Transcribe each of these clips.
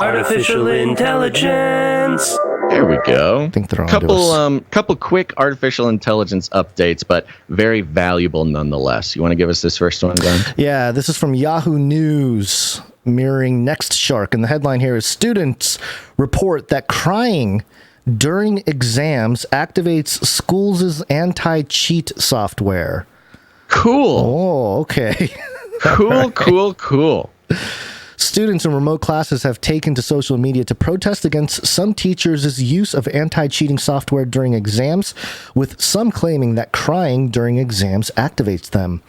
Artificial intelligence. There we go. I think they're on couple quick artificial intelligence updates, but very valuable nonetheless. You want to give us this first one, Glenn? Yeah, this is from Yahoo News, mirroring Nextshark. And the headline here is students report that crying during exams activates schools' anti-cheat software. Cool. Oh, okay. Cool. Students in remote classes have taken to social media to protest against some teachers' use of anti-cheating software during exams, with some claiming that crying during exams activates them.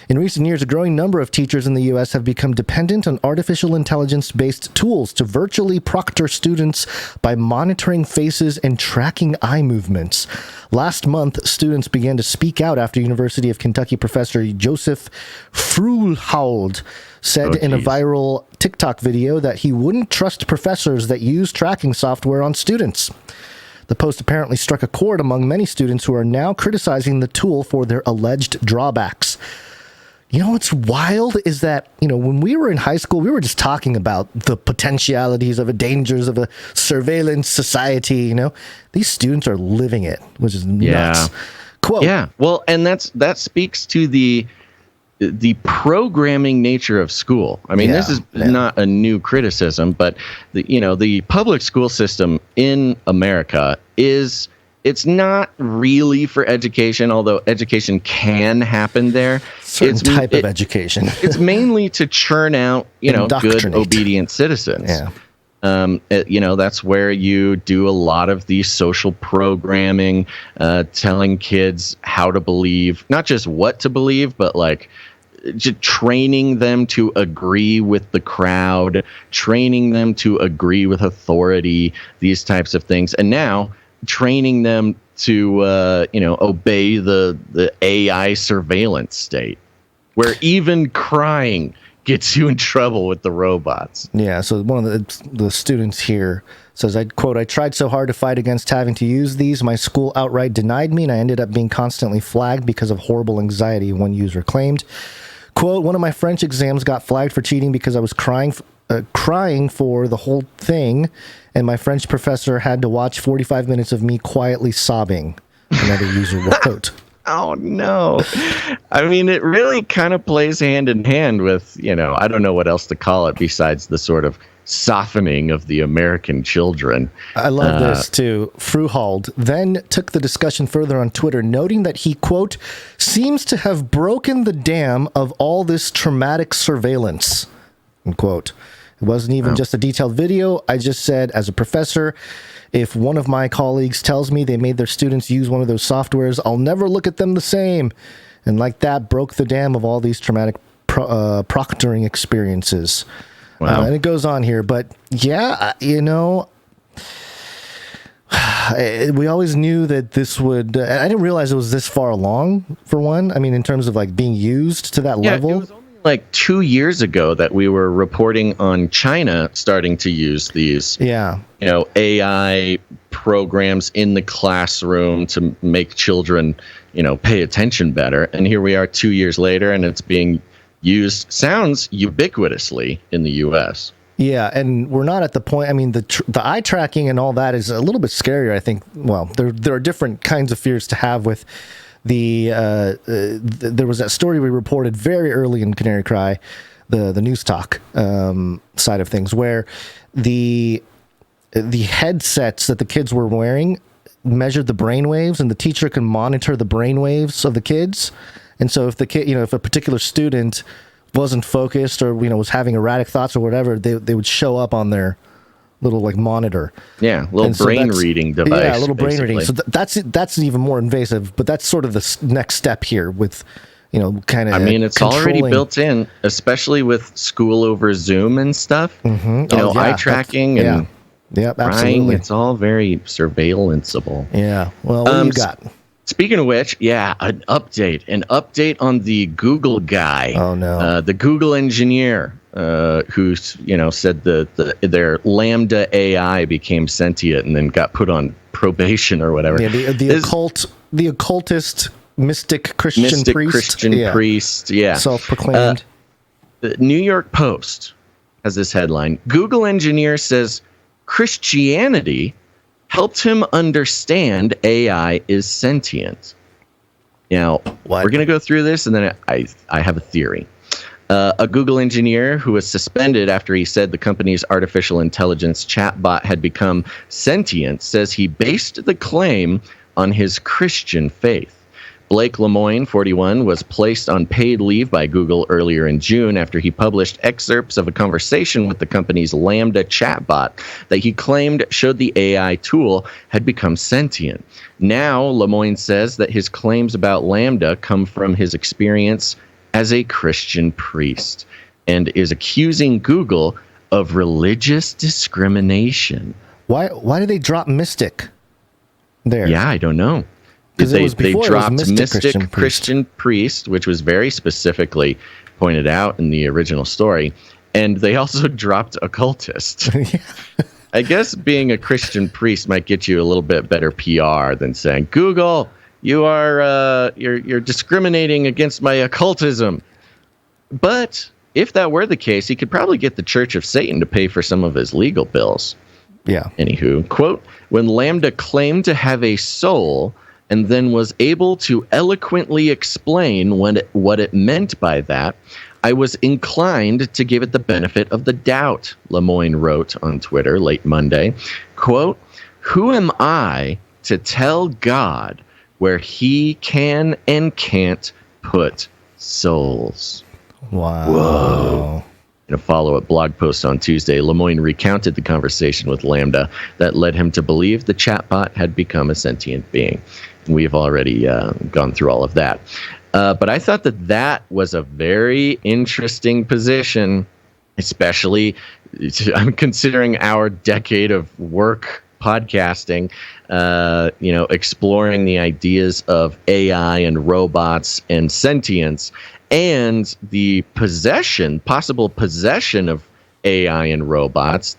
In recent years, a growing number of teachers in the U.S. have become dependent on artificial intelligence-based tools to virtually proctor students by monitoring faces and tracking eye movements. Last month, students began to speak out after University of Kentucky professor Joseph Fruhlhaud said in a viral TikTok video that he wouldn't trust professors that use tracking software on students. The post apparently struck a chord among many students who are now criticizing the tool for their alleged drawbacks. You know what's wild is that, when we were in high school, we were just talking about the potentialities of the dangers of a surveillance society, These students are living it, which is nuts. Quote. Yeah, well, and that speaks to the programming nature of school. I mean, this is not a new criticism, but the public school system in America it's not really for education, although education can happen there. Certain type of education. It's mainly to churn out, good, obedient citizens. Yeah. That's where you do a lot of the social programming, telling kids how to believe, not just what to believe, but just training them to agree with the crowd, training them to agree with authority, these types of things. And now training them to, obey the AI surveillance state, where even crying gets you in trouble with the robots. Yeah, so one of the students here says, I tried so hard to fight against having to use these. My school outright denied me, and I ended up being constantly flagged because of horrible anxiety, one user claimed. Quote, one of my French exams got flagged for cheating because I was crying for the whole thing, and my French professor had to watch 45 minutes of me quietly sobbing, another user wrote. Oh, no. I mean, it really kind of plays hand in hand with, I don't know what else to call it besides the sort of softening of the American children. I love this, too. Fruhlhaud then took the discussion further on Twitter, noting that he, quote, seems to have broken the dam of all this traumatic surveillance, unquote. It wasn't even just a detailed video. I just said, as a professor, if one of my colleagues tells me they made their students use one of those softwares, I'll never look at them the same. And like that, broke the dam of all these traumatic proctoring experiences. Wow. And it goes on here. But yeah, we always knew that this would... I didn't realize it was this far along, for one. I mean, in terms of being used to that level. It was only 2 years ago that we were reporting on China starting to use these AI programs in the classroom to make children pay attention better, and here we are 2 years later and it's being used, sounds ubiquitously in the US. Yeah, and we're not at the point. I mean, the eye tracking and all that is a little bit scarier, I think. Well, there are different kinds of fears to have with there was that story we reported very early in Canary Cry, the NewsTalk side of things, where the headsets that the kids were wearing measured the brain waves, and the teacher can monitor the brain waves of the kids. And so if the kid, if a particular student wasn't focused or was having erratic thoughts or whatever, they would show up on their little monitor. Yeah, brain reading device. Yeah, a little brain reading. So that's even more invasive, but that's sort of the next step here with, kind of. I mean, it's already built in, especially with school over Zoom and stuff. Mm-hmm. Eye tracking and crying. Absolutely. It's all very surveillanceable. Yeah. Well, what do you got? Speaking of which, an update on the Google guy. Oh no, the Google engineer who said their Lambda AI became sentient and then got put on probation or whatever. Yeah, the occultist mystic Christian priest, self-proclaimed. The New York Post has this headline: Google engineer says Christianity helped him understand AI is sentient. Now, What? we're going to go through this, and then I have a theory. A Google engineer who was suspended after he said the company's artificial intelligence chatbot had become sentient says he based the claim on his Christian faith. Blake Lemoine, 41, was placed on paid leave by Google earlier in June after he published excerpts of a conversation with the company's Lambda chatbot that he claimed showed the AI tool had become sentient. Now, Lemoine says that his claims about Lambda come from his experience as a Christian priest and is accusing Google of religious discrimination. Why did they drop Mystic there? Yeah, I don't know. 'Cause it was before it was dropped Mystic Christian priest, which was very specifically pointed out in the original story, and they also dropped occultist. Yeah. I guess being a Christian priest might get you a little bit better PR than saying, Google, you are you're discriminating against my occultism. But if that were the case, he could probably get the Church of Satan to pay for some of his legal bills. Yeah. Anywho, quote, when Lambda claimed to have a soul and then was able to eloquently explain what it meant by that, I was inclined to give it the benefit of the doubt, Lemoine wrote on Twitter late Monday. Quote, who am I to tell God where he can and can't put souls? Wow. Whoa. In a follow-up blog post on Tuesday, Lemoine recounted the conversation with Lambda that led him to believe the chatbot had become a sentient being. We've already gone through all of that. But I thought that was a very interesting position, especially I'm considering our decade of work podcasting, exploring the ideas of AI and robots and sentience and the possible possession of AI and robots,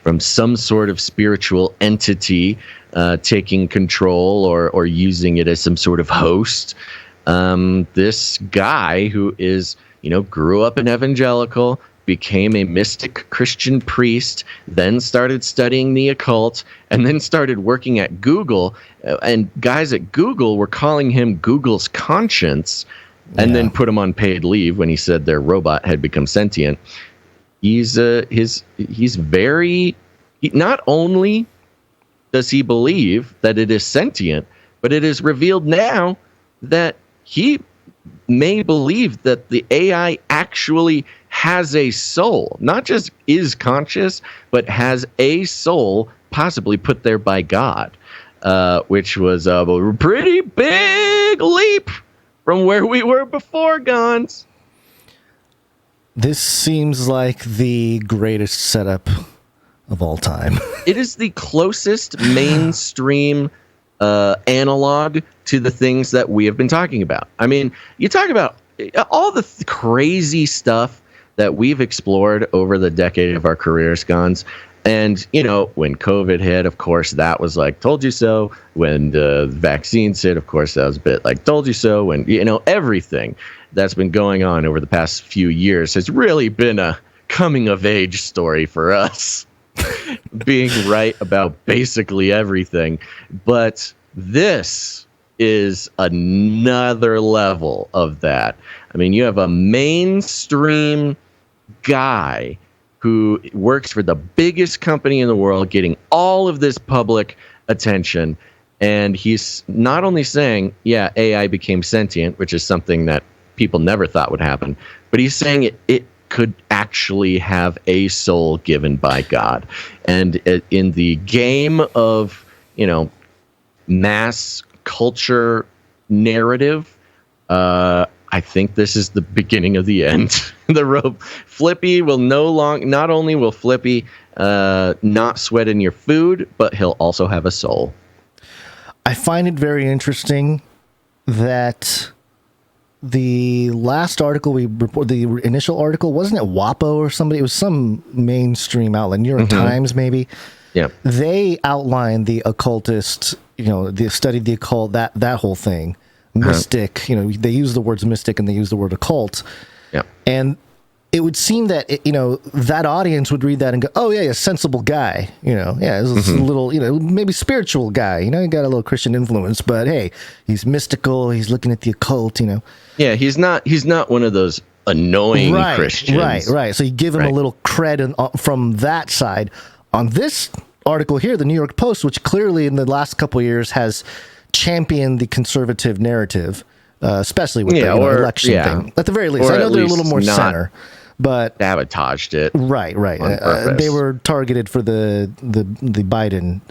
from some sort of spiritual entity taking control or using it as some sort of host. This guy who grew up an evangelical, became a mystic Christian priest, then started studying the occult, and then started working at Google. And guys at Google were calling him Google's conscience, and then put him on paid leave when he said their robot had become sentient. Not only does he believe that it is sentient, but it is revealed now that he may believe that the AI actually has a soul, not just is conscious, but has a soul possibly put there by God, which was a pretty big leap from where we were before, Gons. This seems like the greatest setup of all time. It is the closest mainstream analog to the things that we have been talking about. I mean, you talk about all the crazy stuff that we've explored over the decade of our careers, Gons. And, when COVID hit, of course, that was like, told you so. When the vaccines hit, of course, that was a bit like, told you so. When, everything that's been going on over the past few years has really been a coming of age story for us. Being right about basically everything. But this is another level of that. I mean, you have a mainstream guy who works for the biggest company in the world, getting all of this public attention. And he's not only saying, AI became sentient, which is something that people never thought would happen, but he's saying it could actually have a soul given by God. And in the game of, mass culture narrative, I think this is the beginning of the end. Flippy will not only will Flippy not sweat in your food, but he'll also have a soul. I find it very interesting that the last article we reported, the initial article, wasn't it WAPO or somebody? It was some mainstream outlet, New York Times maybe. Yeah. They outlined the occultist, they studied the occult, that whole thing. Mystic, they use the words mystic and they use the word occult. Yeah. And it would seem that that audience would read that and go, "Oh yeah, a sensible guy, this a little, maybe spiritual guy, he got a little Christian influence, but hey, he's mystical, he's looking at the occult, Yeah, he's not one of those annoying Christians. Right. So you give him a little cred from that side. On this article here, the New York Post, which clearly in the last couple of years has championed the conservative narrative, especially with the election thing. At the very least, I know they're a little more center, but sabotaged it. Right. They were targeted for the Biden,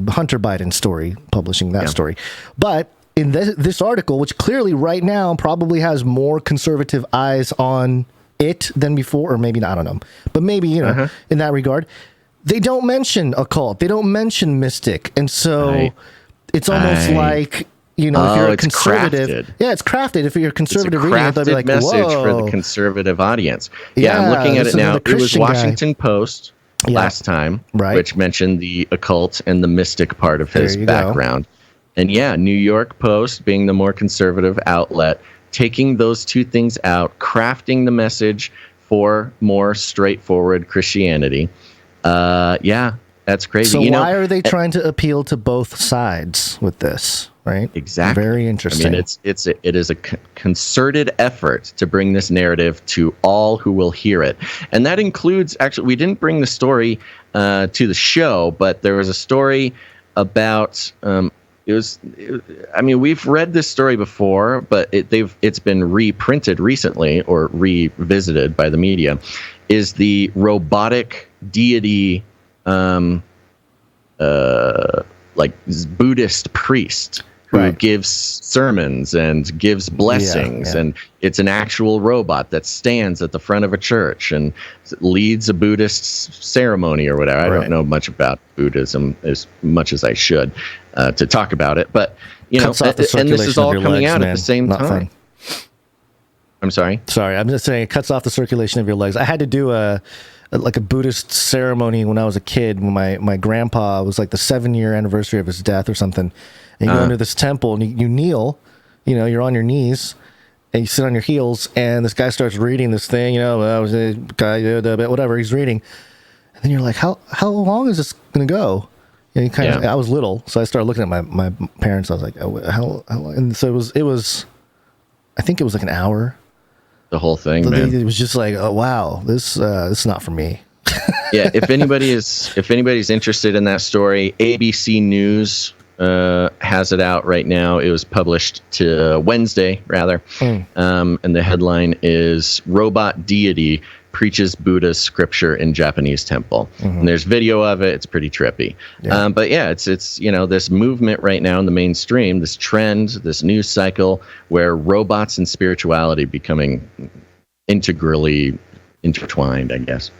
Hunter Biden story, publishing that story. But in this article, which clearly right now probably has more conservative eyes on it than before, or maybe not, I don't know, but maybe in that regard, they don't mention occult, they don't mention mystic, and so it's almost like if you're a conservative, it's crafted. If you're a conservative reading it, they'll be like, message whoa, for the conservative audience. I'm looking at it now. It was Washington Post last time, which mentioned the occult and the mystic part of his background. And New York Post, being the more conservative outlet, taking those two things out, crafting the message for more straightforward Christianity. That's crazy. So why are they trying to appeal to both sides with this? Right? Exactly. Very interesting. I mean, it is a concerted effort to bring this narrative to all who will hear it, and that includes, actually, we didn't bring the story to the show, but there was a story about. We've read this story before, but it's been reprinted recently or revisited by the media. Is the robotic deity, Buddhist priest who gives sermons and gives blessings, and it's an actual robot that stands at the front of a church and leads a Buddhist ceremony or whatever. I don't know much about Buddhism as much as I should to talk about it, but and this is all coming out at the same time. I'm sorry. I'm just saying it cuts off the circulation of your legs. I had to do a Buddhist ceremony when I was a kid, when my grandpa was like the 7-year anniversary of his death or something. And you go into this temple and you kneel, you're on your knees and you sit on your heels, and this guy starts reading this thing, whatever he's reading. And then you're like, how long is this going to go? And I was little, so I started looking at my parents. I was like, how long? And so it was, I think it was like an hour. The whole thing, man. It was just like, oh wow, this is not for me. If anybody's interested in that story, ABC News has it out right now. It was published to Wednesday, rather, and the headline is "Robot Deity Preaches Buddha's Scripture in Japanese Temple." And there's video of it. It's pretty trippy. But it's this movement right now in the mainstream, this trend, this news cycle where robots and spirituality becoming integrally intertwined, I guess.